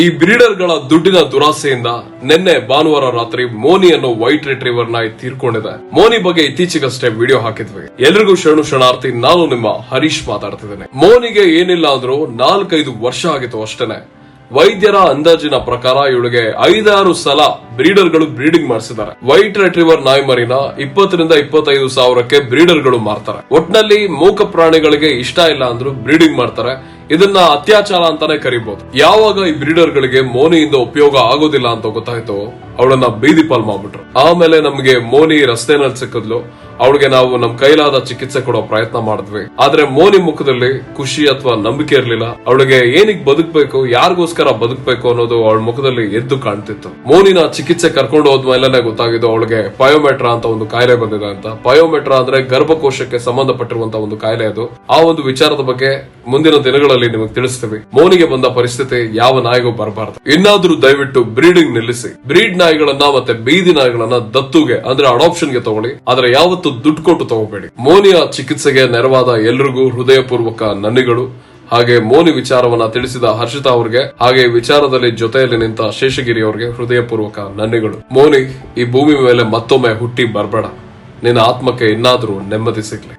ಈ ಬ್ರೀಡರ್ ಗಳ ದುಡ್ಡಿನ ದುರಾಸೆಯಿಂದ ನಿನ್ನೆ ಭಾನುವಾರ ರಾತ್ರಿ ಮೋನಿ ಅನ್ನೋ ವೈಟ್ ರಿಟ್ರೀವರ್ ನಾಯಿ ತೀರ್ಕೊಂಡಿದೆ. ಮೋನಿ ಬಗ್ಗೆ ಇತ್ತೀಚೆಗಷ್ಟೇ ವಿಡಿಯೋ ಹಾಕಿದ್ವಿ. ಎಲ್ರಿಗೂ ಶರಣಾರ್ಥಿ. ನಾನು ನಿಮ್ಮ ಹರೀಶ್ ಮಾತಾಡ್ತಿದ್ದೇನೆ. ಮೋನಿಗೆ ಏನಿಲ್ಲ ಅಂದ್ರೂ 4-5 ವರ್ಷ ಆಗಿತ್ತು ಅಷ್ಟೇನೆ. ವೈದ್ಯರ ಅಂದಾಜಿನ ಪ್ರಕಾರ ಇವಳಿಗೆ 5-6 ಸಲ ಬ್ರೀಡರ್ ಗಳು ಬ್ರೀಡಿಂಗ್ ಮಾಡಿಸಿದ್ದಾರೆ. ವೈಟ್ ರಿಟ್ರೀವರ್ ನಾಯಿ ಮರಿನ 20,000-25,000 ಸಾವಿರಕ್ಕೆ ಬ್ರೀಡರ್ ಗಳು ಮಾರ್ತಾರೆ. ಒಟ್ನಲ್ಲಿ ಮೂಕ ಪ್ರಾಣಿಗಳಿಗೆ ಇಷ್ಟ ಇಲ್ಲ ಅಂದ್ರೂ ಬ್ರೀಡಿಂಗ್ ಮಾಡ್ತಾರೆ. ಇದನ್ನ ಅತ್ಯಾಚಾರ ಅಂತಾನೆ ಕರಿಬಹುದು. ಯಾವಾಗ ಈ ಬ್ರೀಡರ್ ಗಳಿಗೆ ಮೋನಿಯಿಂದ ಉಪಯೋಗ ಆಗೋದಿಲ್ಲ ಅಂತ ಗೊತ್ತಾಯ್ತು, ಅವಳನ್ನ ಬೀದಿ ಪಾಲ್ ಮಾಡ್ಬಿಟ್ರು. ಆಮೇಲೆ ನಮ್ಗೆ ಮೋನಿ ರಸ್ತೆನಲ್ಲಿ ಸಿಕ್ಕಿದ್ಲು. ಅವಳಿಗೆ ನಾವು ನಮ್ ಕೈಲಾದ ಚಿಕಿತ್ಸೆ ಕೊಡೋ ಪ್ರಯತ್ನ ಮಾಡಿದ್ವಿ. ಆದ್ರೆ ಮೋನಿ ಮುಖದಲ್ಲಿ ಖುಷಿ ಅಥವಾ ನಂಬಿಕೆ ಇರ್ಲಿಲ್ಲ. ಅವಳಿಗೆ ಏನಿಗೆ ಬದುಕಬೇಕು, ಯಾರಿಗೋಸ್ಕರ ಬದುಕಬೇಕು ಅನ್ನೋದು ಅವಳ ಮುಖದಲ್ಲಿ ಎದ್ದು ಕಾಣ್ತಿತ್ತು. ಮೋನಿನ ಚಿಕಿತ್ಸೆ ಕರ್ಕೊಂಡು ಹೋದ್ಮೇಲೆ ಗೊತ್ತಾಗಿದ್ದು ಅವಳಿಗೆ ಪಯೋಮೆಟ್ರಾ ಅಂತ ಒಂದು ಕಾಯಿಲೆ ಬಂದಿದೆ ಅಂತ. ಪಯೋಮೆಟ್ರಾ ಅಂದ್ರೆ ಗರ್ಭಕೋಶಕ್ಕೆ ಸಂಬಂಧಪಟ್ಟಿರುವಂತಹ ಒಂದು ಕಾಯಿಲೆ. ಅದು ಆ ಒಂದು ವಿಚಾರದ ಬಗ್ಗೆ ಮುಂದಿನ ದಿನಗಳಲ್ಲಿ ನಿಮಗೆ ತಿಳಿಸ್ತೀವಿ. ಮೋನಿಗೆ ಬಂದ ಪರಿಸ್ಥಿತಿ ಯಾವ ನಾಯಿಗೂ ಬರಬಾರದು. ಇನ್ನಾದ್ರೂ ದಯವಿಟ್ಟು ಬ್ರೀಡಿಂಗ್ ನಿಲ್ಲಿಸಿ. ಬ್ರೀಡ್ ನಾಯಿಗಳನ್ನ ಮತ್ತೆ ಬೀದಿ ನಾಯಿಗಳನ್ನ ದತ್ತುಗೆ ಅಂದ್ರೆ ಅಡಾಪ್ಷನ್ಗೆ ತಗೊಳ್ಳಿ. ಆದ್ರೆ ಯಾವತ್ತು ದುಡ್ಡು ಕೊಟ್ಟು ತಗೋಬೇಡಿ. ಮೋನಿಯ ಚಿಕಿತ್ಸೆಗೆ ನೆರವಾದ ಎಲ್ರಿಗೂ ಹೃದಯಪೂರ್ವಕ ನನ್ನಿಗಳು. ಹಾಗೆ ಮೋನಿ ವಿಚಾರವನ್ನ ತಿಳಿಸಿದ ಹರ್ಷಿತಾ ಅವರಿಗೆ, ಹಾಗೆ ವಿಚಾರದಲ್ಲಿ ಜೊತೆಯಲ್ಲಿ ನಿಂತ ಶೇಷಗಿರಿ ಅವರಿಗೆ ಹೃದಯಪೂರ್ವಕ ನನ್ನಿಗಳು. ಮೋನಿ, ಈ ಭೂಮಿ ಮೇಲೆ ಮತ್ತೊಮ್ಮೆ ಹುಟ್ಟಿ ಬರ್ಬೇಡ. ನಿನ್ನ ಆತ್ಮಕ್ಕೆ ಇನ್ನಾದ್ರೂ ನೆಮ್ಮದಿ ಸಿಗ್ಲಿ.